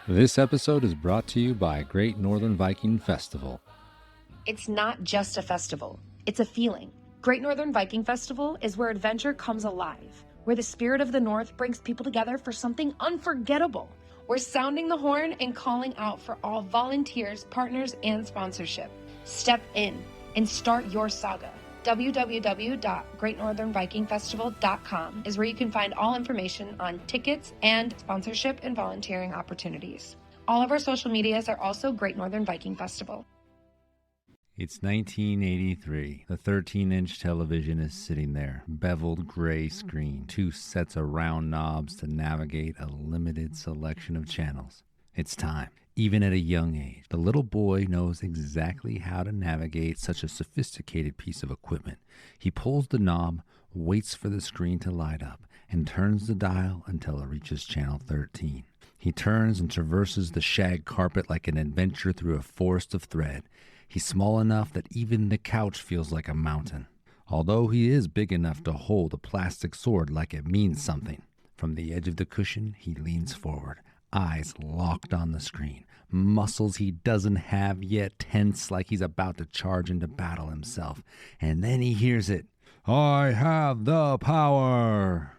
This episode is brought to you by Great Northern Viking Festival. It's not just a festival, it's a feeling. Great Northern Viking Festival is where adventure comes alive, where the spirit of the North brings people together for something unforgettable. We're sounding the horn and calling out for all volunteers, partners, and sponsorship. Step in and start your saga. www.greatnorthernvikingfestival.com is where you can find all information on tickets and sponsorship and volunteering opportunities. All of our social medias are also Great Northern Viking Festival. It's 1983. The 13-inch television is sitting there, beveled gray screen, 2 sets of round knobs to navigate a limited selection of channels. It's time. Even at a young age, the little boy knows exactly how to navigate such a sophisticated piece of equipment. He pulls the knob, waits for the screen to light up, and turns the dial until it reaches channel 13. He turns and traverses the shag carpet like an adventure through a forest of thread. He's small enough that even the couch feels like a mountain, although he is big enough to hold a plastic sword like it means something. From the edge of the cushion, he leans forward, eyes locked on the screen, muscles he doesn't have yet tense like he's about to charge into battle himself. And then he hears it. "I have the power!"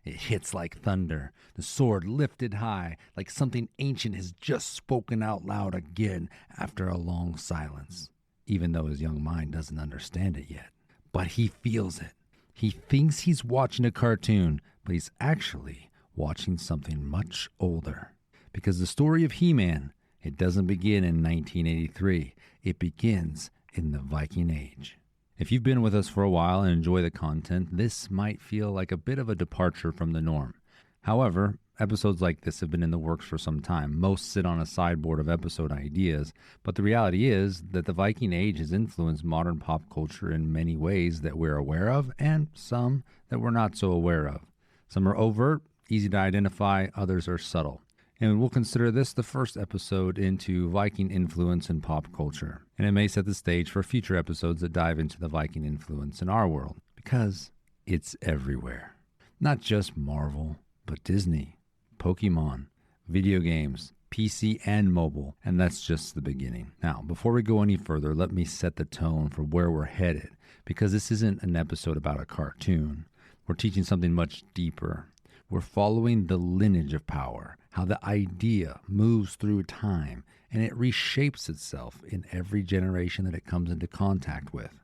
It hits like thunder, the sword lifted high, like something ancient has just spoken out loud again after a long silence, even though his young mind doesn't understand it yet. But he feels it. He thinks he's watching a cartoon, but he's actually watching something much older. Because the story of He-Man, it doesn't begin in 1983. It begins in the Viking Age. If you've been with us for a while and enjoy the content, this might feel like a bit of a departure from the norm. However, episodes like this have been in the works for some time. Most sit on a sideboard of episode ideas, but the reality is that the Viking Age has influenced modern pop culture in many ways that we're aware of, and some that we're not so aware of. Some are overt, easy to identify, others are subtle. And we'll consider this the first episode into Viking influence in pop culture. And it may set the stage for future episodes that dive into the Viking influence in our world, because it's everywhere. Not just Marvel, but Disney, Pokemon, video games, PC and mobile, and that's just the beginning. Now, before we go any further, let me set the tone for where we're headed, because this isn't an episode about a cartoon. We're teaching something much deeper. We're following the lineage of power, how the idea moves through time, and it reshapes itself in every generation that it comes into contact with.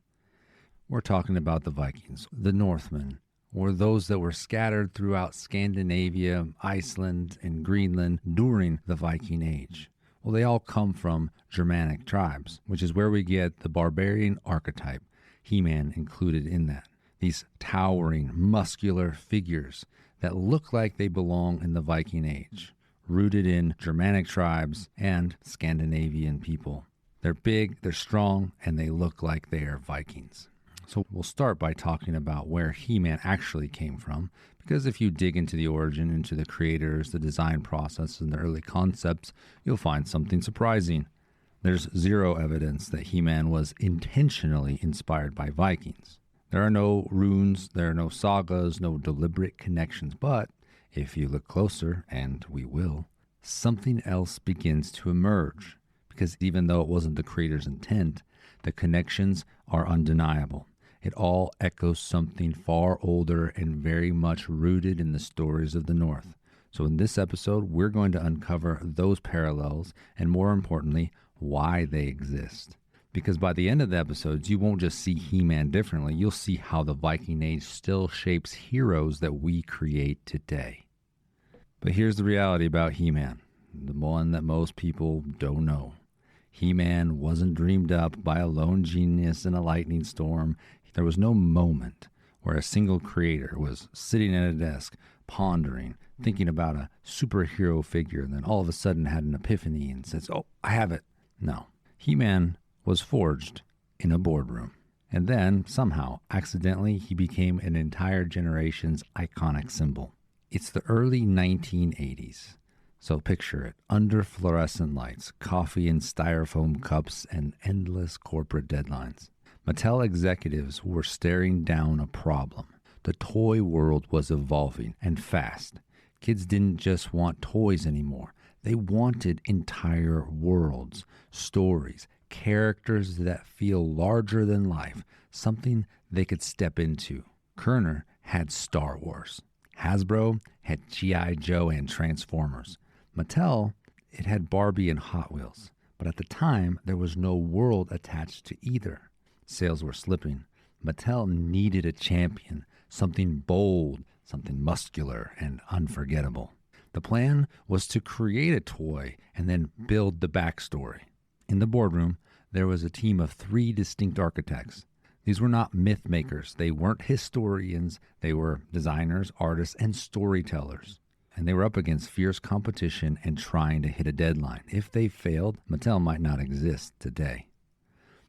We're talking about the Vikings, the Northmen, or those that were scattered throughout Scandinavia, Iceland, and Greenland during the Viking Age. Well, they all come from Germanic tribes, which is where we get the barbarian archetype, He-Man included in that. These towering, muscular figures that look like they belong in the Viking Age, rooted in Germanic tribes and Scandinavian people. They're big, they're strong, and they look like they are Vikings. So we'll start by talking about where He-Man actually came from, because if you dig into the origin, into the creators, the design process, and the early concepts, you'll find something surprising. There's zero evidence that He-Man was intentionally inspired by Vikings. There are no runes, there are no sagas, no deliberate connections, but if you look closer, and we will, something else begins to emerge, because even though it wasn't the creator's intent, the connections are undeniable. It all echoes something far older and very much rooted in the stories of the North. So in this episode, we're going to uncover those parallels, and more importantly, why they exist. Because by the end of the episodes, you won't just see He-Man differently, you'll see how the Viking Age still shapes heroes that we create today. But here's the reality about He-Man, the one that most people don't know. He-Man wasn't dreamed up by a lone genius in a lightning storm. There was no moment where a single creator was sitting at a desk, pondering, thinking about a superhero figure, and then all of a sudden had an epiphany and says, "Oh, I have it." No. He-Man was forged in a boardroom. And then, somehow, accidentally, he became an entire generation's iconic symbol. It's the early 1980s. So picture it, under fluorescent lights, coffee in styrofoam cups, and endless corporate deadlines. Mattel executives were staring down a problem. The toy world was evolving, and fast. Kids didn't just want toys anymore. They wanted entire worlds, stories, characters that feel larger than life, something they could step into. Kerner had Star Wars. Hasbro had G.I. Joe and Transformers. Mattel, it had Barbie and Hot Wheels. But at the time, there was no world attached to either. Sales were slipping. Mattel needed a champion, something bold, something muscular and unforgettable. The plan was to create a toy and then build the backstory. In the boardroom, there was a team of 3 distinct architects. These were not myth makers. They weren't historians. They were designers, artists, and storytellers. And they were up against fierce competition and trying to hit a deadline. If they failed, Mattel might not exist today.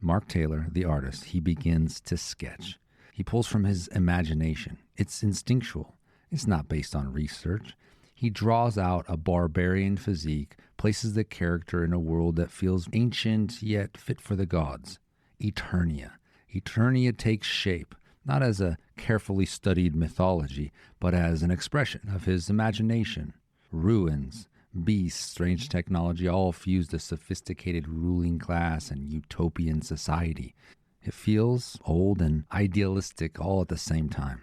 Mark Taylor, the artist, he begins to sketch. He pulls from his imagination. It's instinctual. It's not based on research. He draws out a barbarian physique, places the character in a world that feels ancient yet fit for the gods. Eternia. Eternia takes shape, not as a carefully studied mythology, but as an expression of his imagination. Ruins, beasts, strange technology, all fused a sophisticated ruling class and utopian society. It feels old and idealistic all at the same time.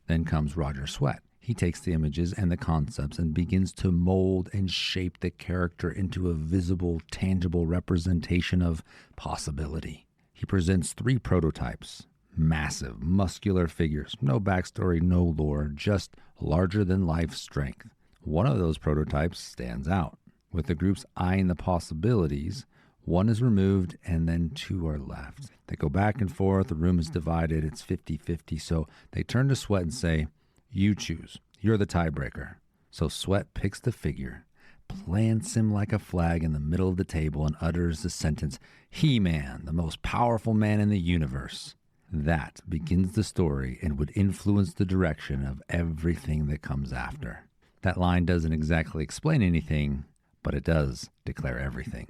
Then comes Roger Sweat. He takes the images and the concepts and begins to mold and shape the character into a visible, tangible representation of possibility. He presents 3 prototypes, massive, muscular figures, no backstory, no lore, just larger-than-life strength. One of those prototypes stands out. With the groups eyeing the possibilities, 1 is removed and then 2 are left. They go back and forth, the room is divided, it's 50-50, so they turn to Sweat and say, "You choose. You're the tiebreaker." So Sweat picks the figure, plants him like a flag in the middle of the table, and utters the sentence, "He-Man, the most powerful man in the universe." That begins the story and would influence the direction of everything that comes after. That line doesn't exactly explain anything, but it does declare everything.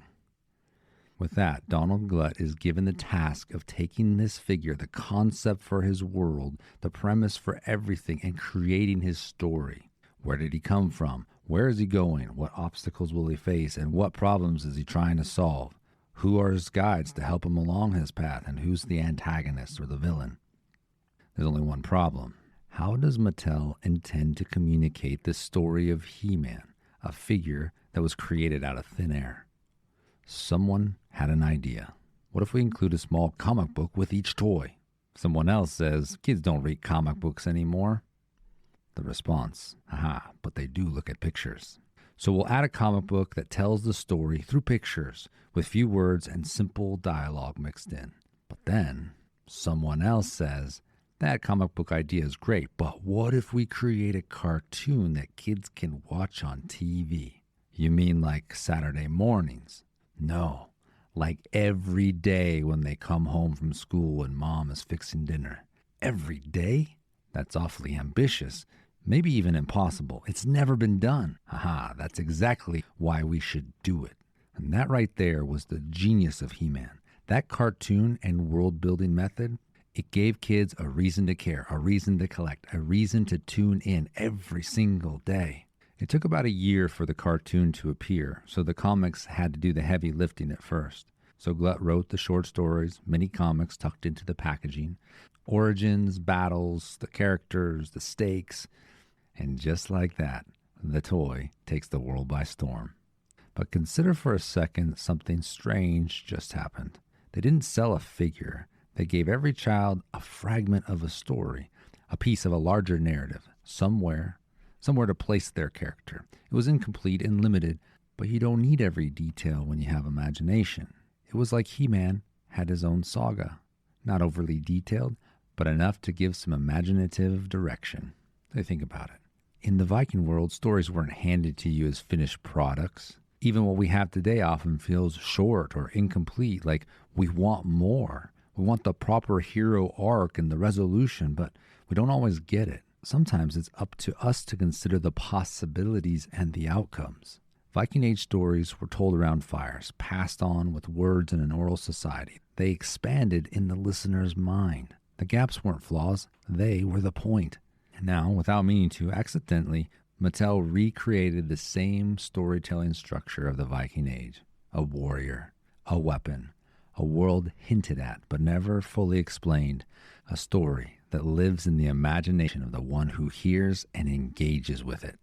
With that, Donald Glut is given the task of taking this figure, the concept for his world, the premise for everything, and creating his story. Where did he come from? Where is he going? What obstacles will he face? And what problems is he trying to solve? Who are his guides to help him along his path? And who's the antagonist or the villain? There's only one problem. How does Mattel intend to communicate the story of He-Man, a figure that was created out of thin air? Someone had an idea. What if we include a small comic book with each toy? Someone else says, kids don't read comic books anymore. The response, but they do look at pictures. So we'll add a comic book that tells the story through pictures with few words and simple dialogue mixed in. But then someone else says, that comic book idea is great, but what if we create a cartoon that kids can watch on TV? You mean like Saturday mornings? No, like every day when they come home from school and mom is fixing dinner. Every day? That's awfully ambitious. Maybe even impossible. It's never been done. That's exactly why we should do it. And that right there was the genius of He-Man. That cartoon and world-building method, it gave kids a reason to care, a reason to collect, a reason to tune in every single day. It took about a year for the cartoon to appear, so the comics had to do the heavy lifting at first. So Glut wrote the short stories, mini comics tucked into the packaging, origins, battles, the characters, the stakes, and just like that, the toy takes the world by storm. But consider for a second something strange just happened. They didn't sell a figure. They gave every child a fragment of a story, a piece of a larger narrative, somewhere to place their character. It was incomplete and limited, but you don't need every detail when you have imagination. It was like He-Man had his own saga. Not overly detailed, but enough to give some imaginative direction. Think about it. In the Viking world, stories weren't handed to you as finished products. Even what we have today often feels short or incomplete, like we want more. We want the proper hero arc and the resolution, but we don't always get it. Sometimes it's up to us to consider the possibilities and the outcomes. Viking Age stories were told around fires, passed on with words in an oral society. They expanded in the listener's mind. The gaps weren't flaws, they were the point. And now, without meaning to, accidentally, Mattel recreated the same storytelling structure of the Viking Age. A warrior, a weapon, a world hinted at but never fully explained, a story that lives in the imagination of the one who hears and engages with it.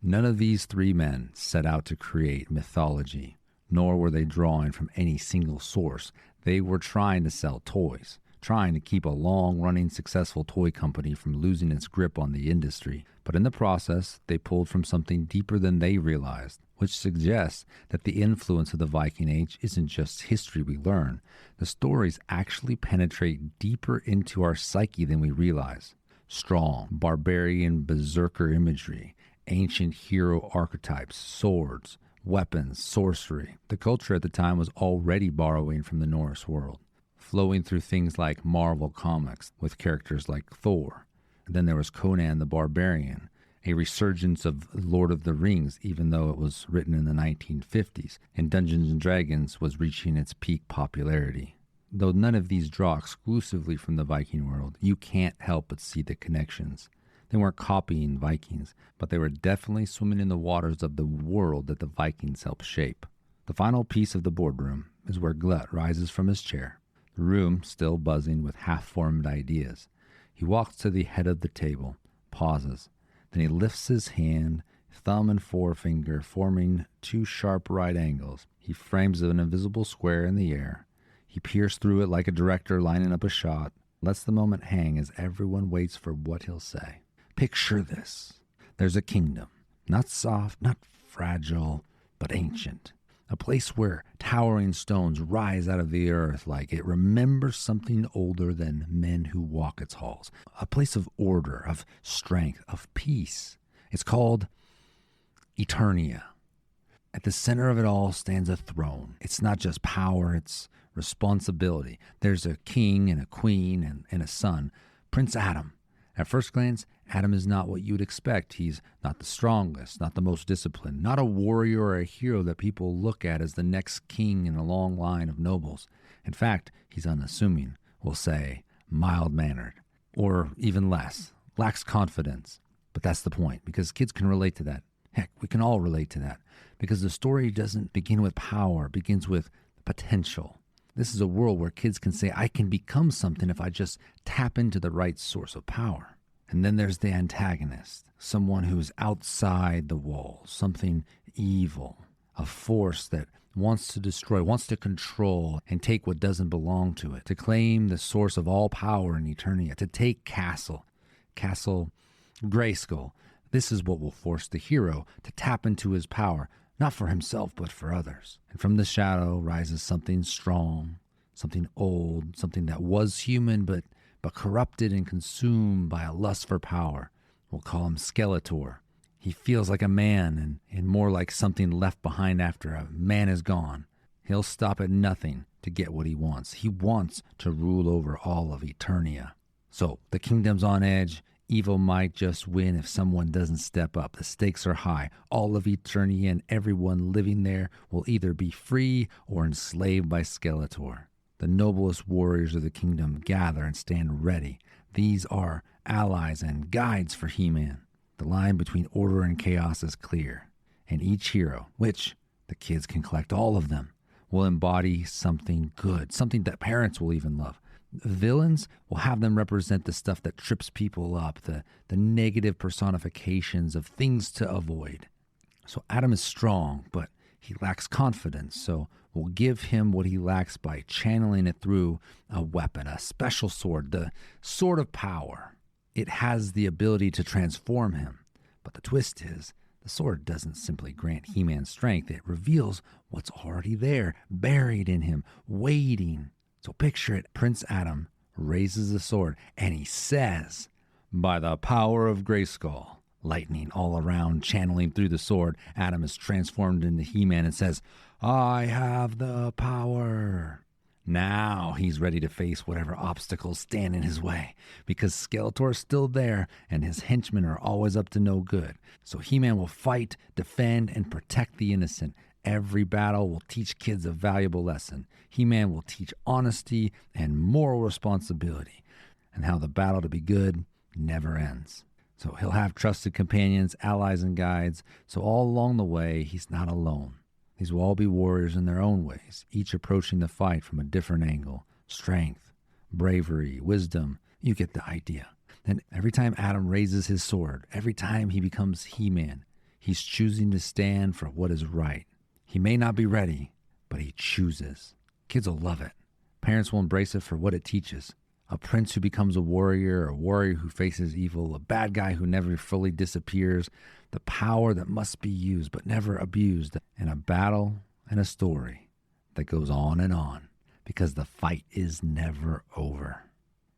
None of these three men set out to create mythology, nor were they drawing from any single source. They were trying to sell toys, trying to keep a long-running successful toy company from losing its grip on the industry. But in the process, they pulled from something deeper than they realized, which suggests that the influence of the Viking Age isn't just history we learn. The stories actually penetrate deeper into our psyche than we realize. Strong, barbarian berserker imagery, ancient hero archetypes, swords, weapons, sorcery. The culture at the time was already borrowing from the Norse world, flowing through things like Marvel Comics with characters like Thor. And then there was Conan the Barbarian, a resurgence of Lord of the Rings, even though it was written in the 1950s, and Dungeons & Dragons was reaching its peak popularity. Though none of these draw exclusively from the Viking world, you can't help but see the connections. They weren't copying Vikings, but they were definitely swimming in the waters of the world that the Vikings helped shape. The final piece of the boardroom is where Glut rises from his chair, the room still buzzing with half-formed ideas. He walks to the head of the table, pauses, then he lifts his hand, thumb and forefinger forming two sharp right angles. He frames an invisible square in the air. He peers through it like a director lining up a shot, lets the moment hang as everyone waits for what he'll say. Picture this. There's a kingdom, not soft, not fragile, but ancient. A place where towering stones rise out of the earth like it remembers something older than men who walk its halls. A place of order, of strength, of peace. It's called Eternia. At the center of it all stands a throne. It's not just power, it's responsibility. There's a king and a queen and a son, Prince Adam. At first glance, Adam is not what you'd expect. He's not the strongest, not the most disciplined, not a warrior or a hero that people look at as the next king in a long line of nobles. In fact, he's unassuming, we'll say mild-mannered, or even less, lacks confidence. But that's the point, because kids can relate to that. Heck, we can all relate to that, because the story doesn't begin with power, it begins with potential. This is a world where kids can say, I can become something if I just tap into the right source of power. And then there's the antagonist, someone who's outside the walls, something evil, a force that wants to destroy, wants to control and take what doesn't belong to it, to claim the source of all power in Eternia, to take Castle Grayskull. This is what will force the hero to tap into his power, not for himself, but for others. And from the shadow rises something strong, something old, something that was human, but corrupted and consumed by a lust for power. We'll call him Skeletor. He feels like a man and more like something left behind after a man is gone. He'll stop at nothing to get what he wants. He wants to rule over all of Eternia. So the kingdom's on edge. Evil might just win if someone doesn't step up. The stakes are high. All of Eternia and everyone living there will either be free or enslaved by Skeletor. The noblest warriors of the kingdom gather and stand ready. These are allies and guides for He-Man. The line between order and chaos is clear. And each hero, which the kids can collect all of them, will embody something good, something that parents will even love. Villains will have them represent the stuff that trips people up, the negative personifications of things to avoid. So Adam is strong, but he lacks confidence, so we'll give him what he lacks by channeling it through a weapon, a special sword, the sword of power. It has the ability to transform him, but the twist is the sword doesn't simply grant He-Man strength, it reveals what's already there, buried in him, waiting. So picture it, Prince Adam raises the sword and he says, by the power of Grayskull, lightning all around, channeling through the sword, Adam is transformed into He-Man and says, I have the power. Now he's ready to face whatever obstacles stand in his way, because Skeletor is still there and his henchmen are always up to no good. So He-Man will fight, defend, and protect the innocent. Every battle will teach kids a valuable lesson. He-Man will teach honesty and moral responsibility, and how the battle to be good never ends. So he'll have trusted companions, allies, and guides. So all along the way, he's not alone. These will all be warriors in their own ways, each approaching the fight from a different angle. Strength, bravery, wisdom, you get the idea. And every time Adam raises his sword, every time he becomes He-Man, he's choosing to stand for what is right. He may not be ready, but he chooses. Kids will love it. Parents will embrace it for what it teaches. A prince who becomes a warrior who faces evil, a bad guy who never fully disappears, the power that must be used but never abused, and a battle and a story that goes on, because the fight is never over.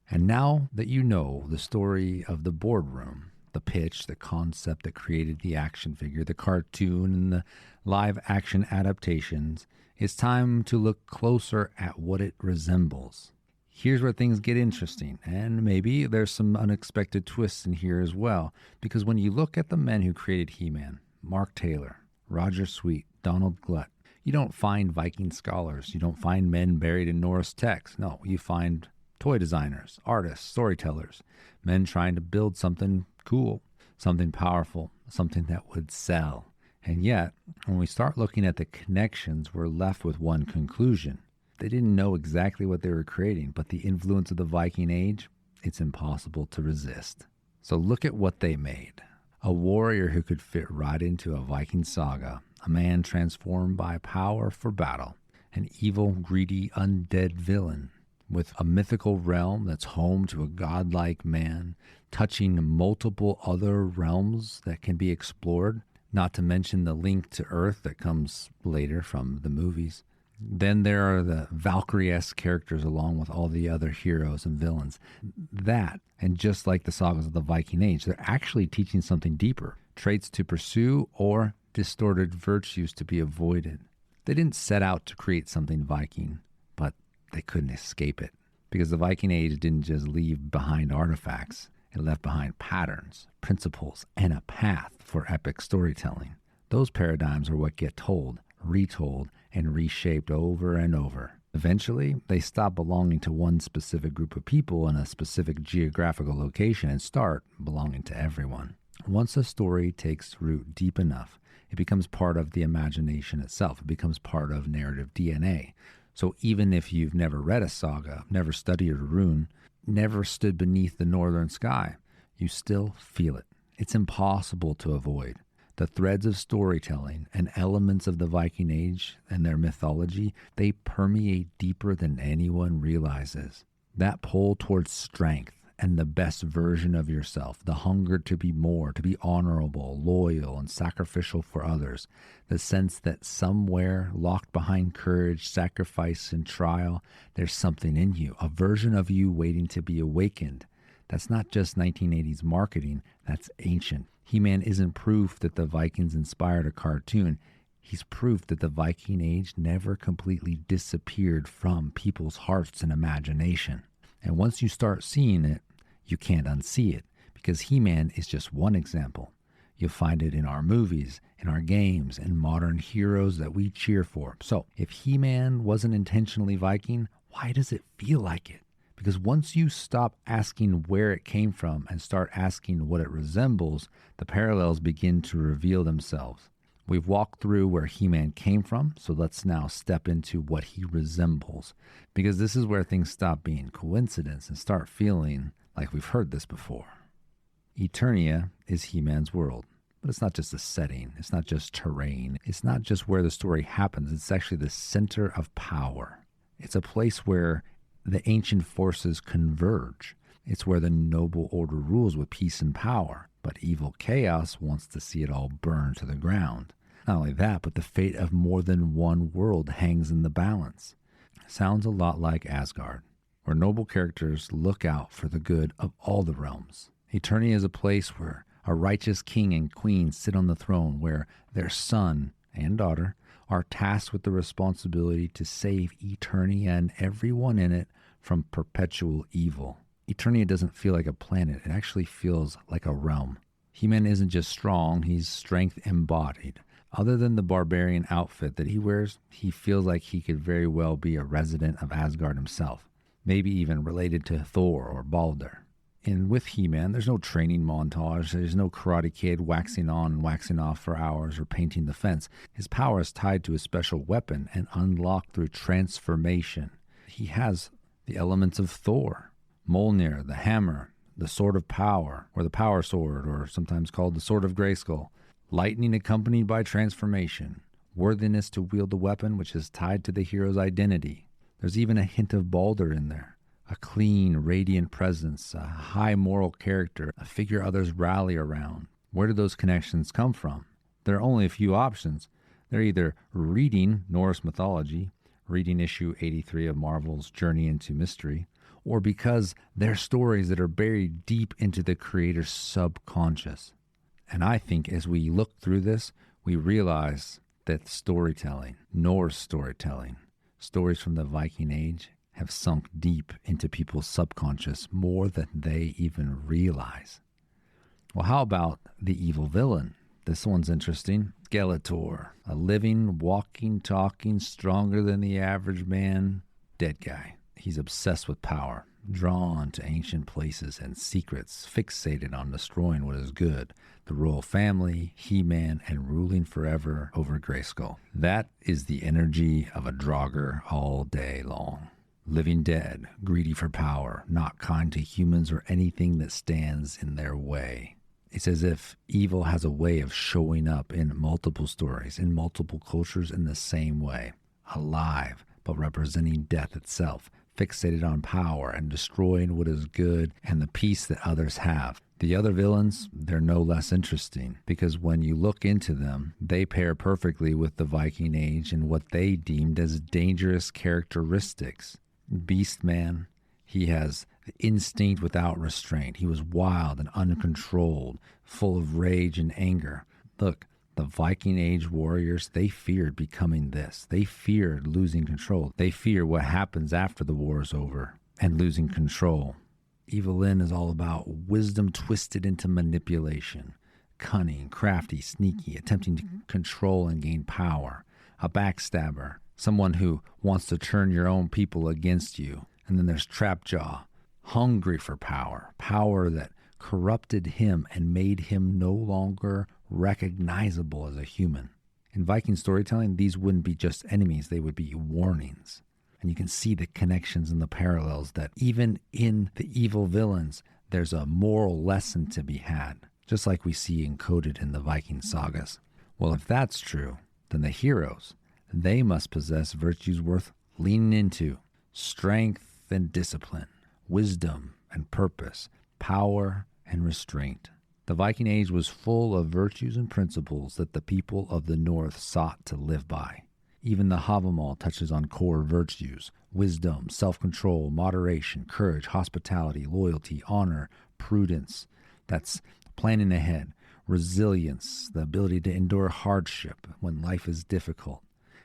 And now that you know the story of the boardroom, the pitch, the concept that created the action figure, the cartoon, and the live action adaptations, it's time to look closer at what it resembles. Here's where things get interesting, and maybe there's some unexpected twists in here as well, because when you look at the men who created He-Man, Mark Taylor, Roger Sweet, Donald Glut, you don't find Viking scholars, you don't find men buried in Norse texts. No, you find toy designers, artists, storytellers, men trying to build something cool, something powerful, something that would sell. And yet, when we start looking at the connections, we're left with one conclusion. They didn't know exactly what they were creating, but the influence of the Viking Age, it's impossible to resist. So look at what they made. A warrior who could fit right into a Viking saga, a man transformed by power for battle, an evil, greedy, undead villain with a mythical realm that's home to a godlike man, touching multiple other realms that can be explored, not to mention the link to Earth that comes later from the movies. Then there are the Valkyrie-esque characters along with all the other heroes and villains. That, and just like the sagas of the Viking Age, they're actually teaching something deeper, traits to pursue or distorted virtues to be avoided. They didn't set out to create something Viking, but they couldn't escape it. Because the Viking Age didn't just leave behind artifacts, it left behind patterns, principles, and a path for epic storytelling. Those paradigms are what get told, retold, and reshaped over and over. Eventually, they stop belonging to one specific group of people in a specific geographical location and start belonging to everyone. Once a story takes root deep enough, it becomes part of the imagination itself. It becomes part of narrative DNA. So even if you've never read a saga, never studied a rune, never stood beneath the northern sky, you still feel it. It's impossible to avoid. The threads of storytelling and elements of the Viking Age and their mythology, they permeate deeper than anyone realizes. That pull towards strength and the best version of yourself, the hunger to be more, to be honorable, loyal, and sacrificial for others, the sense that somewhere locked behind courage, sacrifice, and trial, there's something in you, a version of you waiting to be awakened. That's not just 1980s marketing, that's ancient. He-Man isn't proof that the Vikings inspired a cartoon. He's proof that the Viking Age never completely disappeared from people's hearts and imagination. And once you start seeing it, you can't unsee it, because He-Man is just one example. You'll find it in our movies, in our games, and modern heroes that we cheer for. So if He-Man wasn't intentionally Viking, why does it feel like it? Because once you stop asking where it came from and start asking what it resembles, the parallels begin to reveal themselves. We've walked through where He-Man came from, so let's now step into what he resembles. Because this is where things stop being coincidence and start feeling like we've heard this before. Eternia is He-Man's world. But it's not just a setting. It's not just terrain. It's not just where the story happens. It's actually the center of power. It's a place where the ancient forces converge. It's where the noble order rules with peace and power, but evil chaos wants to see it all burn to the ground. Not only that, but the fate of more than one world hangs in the balance. Sounds a lot like Asgard, where noble characters look out for the good of all the realms. Eternia is a place where a righteous king and queen sit on the throne, where their son and daughter are tasked with the responsibility to save Eternia and everyone in it from perpetual evil. Eternia doesn't feel like a planet. It actually feels like a realm. He-Man isn't just strong, he's strength embodied. Other than the barbarian outfit that he wears, he feels like he could very well be a resident of Asgard himself, maybe even related to Thor or Balder. And with He-Man, there's no training montage. There's no Karate Kid waxing on and waxing off for hours or painting the fence. His power is tied to a special weapon and unlocked through transformation. He has the elements of Thor, Mjolnir, the hammer, the sword of power, or the power sword, or sometimes called the sword of Grayskull. Lightning accompanied by transformation. Worthiness to wield the weapon, which is tied to the hero's identity. There's even a hint of Balder in there. A clean, radiant presence, a high moral character, a figure others rally around. Where do those connections come from? There are only a few options. They're either reading Norse mythology, reading issue 83 of Marvel's Journey into Mystery, or because they're stories that are buried deep into the creator's subconscious. And I think as we look through this, we realize that storytelling, Norse storytelling, stories from the Viking Age, have sunk deep into people's subconscious more than they even realize. Well, how about the evil villain? This one's interesting. Skeletor, a living, walking, talking, stronger than the average man, dead guy. He's obsessed with power, drawn to ancient places and secrets, fixated on destroying what is good, the royal family, He-Man, and ruling forever over Grayskull. That is the energy of a Draugr all day long. Living dead, greedy for power, not kind to humans or anything that stands in their way. It's as if evil has a way of showing up in multiple stories, in multiple cultures in the same way. Alive, but representing death itself, fixated on power and destroying what is good and the peace that others have. The other villains, they're no less interesting, because when you look into them, they pair perfectly with the Viking Age and what they deemed as dangerous characteristics. Beastman, he has instinct without restraint. He was wild and uncontrolled, full of rage and anger. Look, the Viking Age warriors, they feared becoming this. They feared losing control. They fear what happens after the war is over and losing control. Evelyn is all about wisdom twisted into manipulation, cunning, crafty, sneaky, attempting to control and gain power, a backstabber, someone who wants to turn your own people against you. And then there's Trapjaw, hungry for power, power that corrupted him and made him no longer recognizable as a human. In Viking storytelling, these wouldn't be just enemies, they would be warnings. And you can see the connections and the parallels that even in the evil villains, there's a moral lesson to be had, just like we see encoded in the Viking sagas. Well, if that's true, then the heroes, they must possess virtues worth leaning into: strength and discipline, wisdom and purpose, power and restraint. The Viking Age was full of virtues and principles that the people of the North sought to live by. Even the Havamal touches on core virtues: wisdom, self-control, moderation, courage, hospitality, loyalty, honor, prudence. That's planning ahead, resilience, the ability to endure hardship when life is difficult.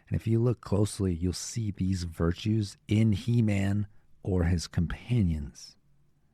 And if you look closely, you'll see these virtues in He-Man or his companions.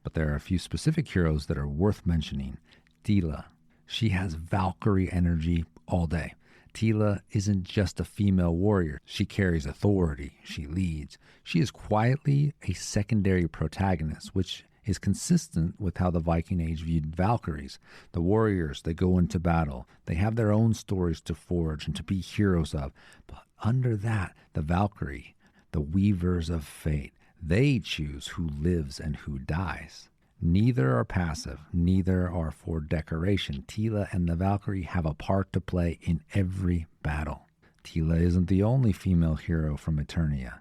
But there are a few specific heroes that are worth mentioning. Tila, she has Valkyrie energy all day. Tila isn't just a female warrior. She carries authority. She leads. She is quietly a secondary protagonist, which is consistent with how the Viking Age viewed Valkyries. The warriors, they go into battle. They have their own stories to forge and to be heroes of. But under that, the Valkyrie, the weavers of fate, they choose who lives and who dies. Neither are passive, neither are for decoration. Tila and the Valkyrie have a part to play in every battle. Tila isn't the only female hero from Eternia.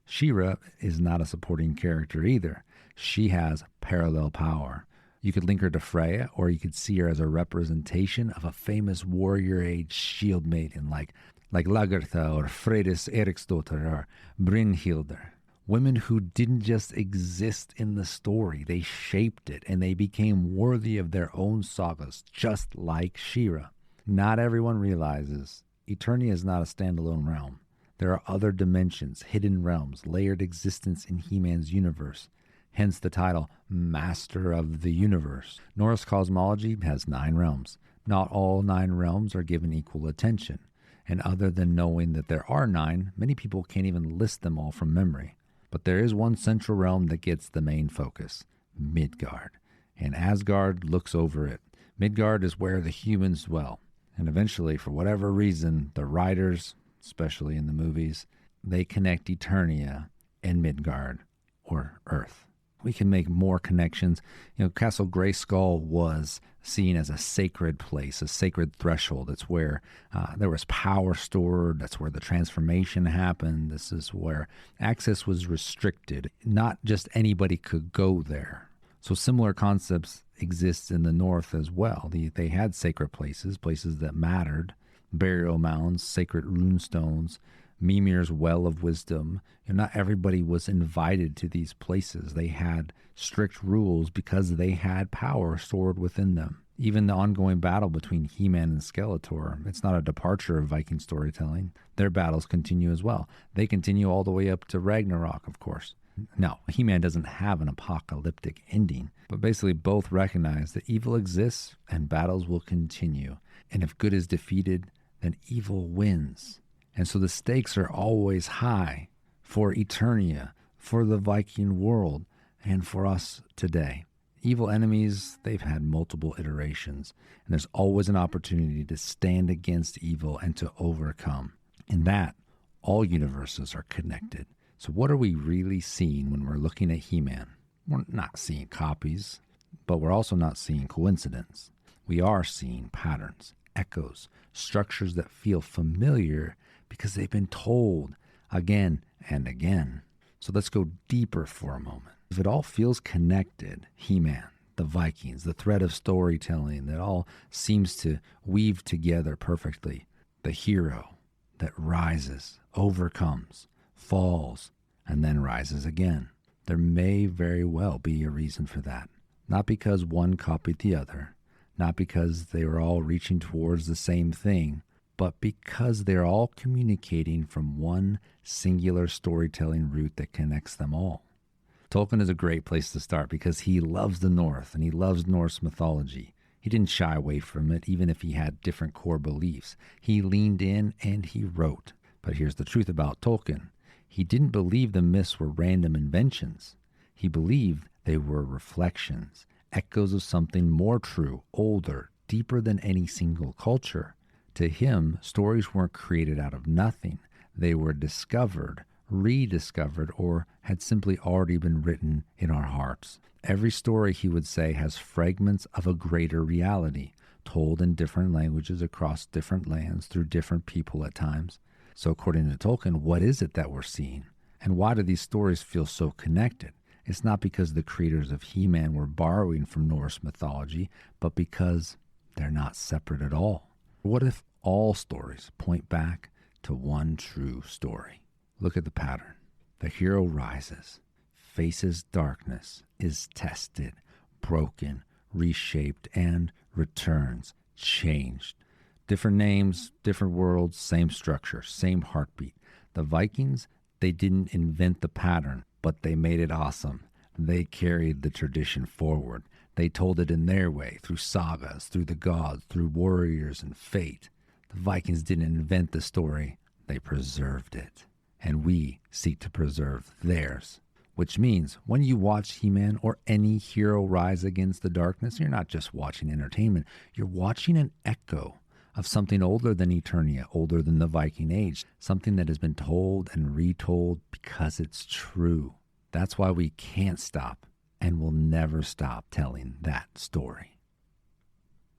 She-Ra is not a supporting character either. She has parallel power. You could link her to Freya, or you could see her as a representation of a famous warrior age shield maiden like Lagertha or Freydis Eriksdottir or Brynhildr. Women who didn't just exist in the story, they shaped it, and they became worthy of their own sagas, just like She-Ra. Not everyone realizes Eternia is not a standalone realm. There are other dimensions, hidden realms, layered existence in He-Man's universe. Hence the title, Master of the Universe. Norse cosmology has 9 realms. Not all 9 realms are given equal attention. And other than knowing that there are 9, many people can't even list them all from memory. But there is one central realm that gets the main focus, Midgard. and Asgard looks over it. Midgard is where the humans dwell. And eventually, for whatever reason, the writers, especially in the movies, they connect Eternia and Midgard, or Earth. We can make more connections. Castle Grayskull was seen as a sacred place, a sacred threshold. It's where there was power stored. That's where the transformation happened. This is where access was restricted. Not just anybody could go there. So similar concepts exist in the North as well. They had sacred places that mattered, burial mounds, sacred runestones, Mimir's Well of Wisdom. Not everybody was invited to these places. They had strict rules because they had power stored within them. Even the ongoing battle between He-Man and Skeletor, it's not a departure of Viking storytelling. Their battles continue as well. They continue all the way up to Ragnarok, of course. No, He-Man doesn't have an apocalyptic ending, but basically both recognize that evil exists and battles will continue. And if good is defeated, then evil wins. And so the stakes are always high for Eternia, for the Viking world, and for us today. Evil enemies, they've had multiple iterations, and there's always an opportunity to stand against evil and to overcome. In that, all universes are connected. So what are we really seeing when we're looking at He-Man? We're not seeing copies, but we're also not seeing coincidence. We are seeing patterns, echoes, structures that feel familiar because they've been told again and again. So let's go deeper for a moment. If it all feels connected, He-Man, the Vikings, the thread of storytelling that all seems to weave together perfectly, the hero that rises, overcomes, falls, and then rises again. There may very well be a reason for that. Not because one copied the other, not because they were all reaching towards the same thing, but because they're all communicating from one singular storytelling route that connects them all. Tolkien is a great place to start because he loves the North and he loves Norse mythology. He didn't shy away from it, even if he had different core beliefs. He leaned in and he wrote. But here's the truth about Tolkien. He didn't believe the myths were random inventions. He believed they were reflections, echoes of something more true, older, deeper than any single culture. To him, stories weren't created out of nothing. They were discovered, rediscovered, or had simply already been written in our hearts. Every story, he would say, has fragments of a greater reality, told in different languages across different lands through different people at times. So according to Tolkien, what is it that we're seeing? And why do these stories feel so connected? It's not because the creators of He-Man were borrowing from Norse mythology, but because they're not separate at all. What if all stories point back to one true story? Look at the pattern. The hero rises, faces darkness, is tested, broken, reshaped, and returns, changed. Different names, different worlds, same structure, same heartbeat. The Vikings, they didn't invent the pattern, but they made it awesome. They carried the tradition forward. They told it in their way, through sagas, through the gods, through warriors and fate. The Vikings didn't invent the story, they preserved it. And we seek to preserve theirs. Which means when you watch He-Man or any hero rise against the darkness, you're not just watching entertainment, you're watching an echo of something older than Eternia, older than the Viking Age, something that has been told and retold because it's true. That's why we can't stop and will never stop telling that story.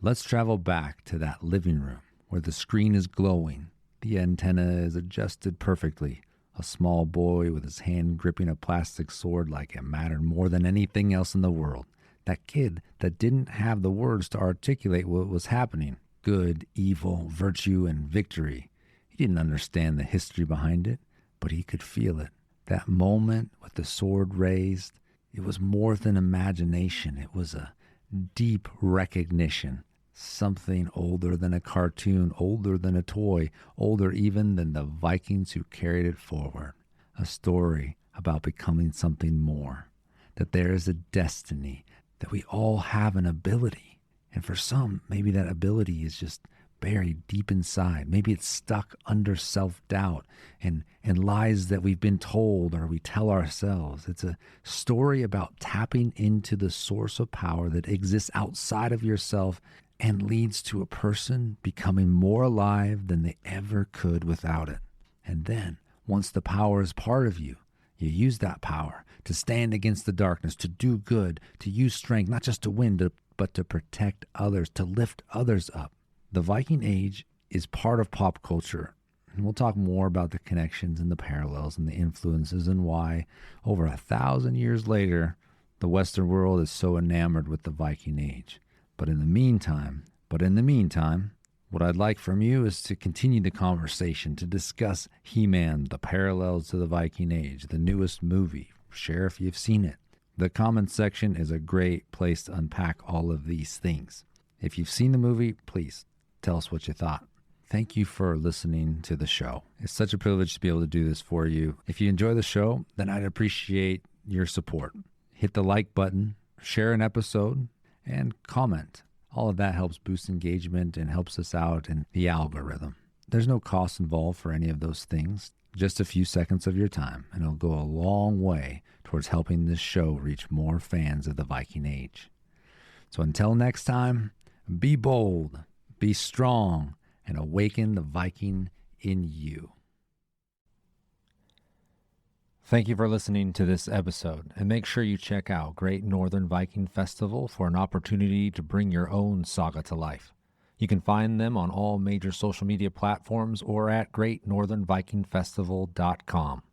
Let's travel back to that living room where the screen is glowing, the antenna is adjusted perfectly, a small boy with his hand gripping a plastic sword like it mattered more than anything else in the world. That kid that didn't have the words to articulate what was happening. Good, evil, virtue, and victory. He didn't understand the history behind it, but he could feel it. That moment with the sword raised, it was more than imagination. It was a deep recognition. Something older than a cartoon, older than a toy, older even than the Vikings who carried it forward. A story about becoming something more. That there is a destiny, that we all have an ability. And for some, maybe that ability is just buried deep inside. Maybe it's stuck under self-doubt and lies that we've been told or we tell ourselves. It's a story about tapping into the source of power that exists outside of yourself and leads to a person becoming more alive than they ever could without it. And then, once the power is part of you, you use that power to stand against the darkness, to do good, to use strength, not just to win, but to protect others, to lift others up. The Viking Age is part of pop culture, and we'll talk more about the connections and the parallels and the influences and why, over 1,000 years later, the Western world is so enamored with the Viking Age. But in the meantime, what I'd like from you is to continue the conversation, to discuss He-Man, the parallels to the Viking Age, the newest movie. Share if you've seen it. The comments section is a great place to unpack all of these things. If you've seen the movie, please tell us what you thought. Thank you for listening to the show. It's such a privilege to be able to do this for you. If you enjoy the show, then I'd appreciate your support. Hit the like button, share an episode, and comment. All of that helps boost engagement and helps us out in the algorithm. There's no cost involved for any of those things. Just a few seconds of your time, and it'll go a long way towards helping this show reach more fans of the Viking Age. So until next time, be bold, be strong, and awaken the Viking in you. Thank you for listening to this episode, and make sure you check out Great Northern Viking Festival for an opportunity to bring your own saga to life. You can find them on all major social media platforms or at greatnorthernvikingfestival.com.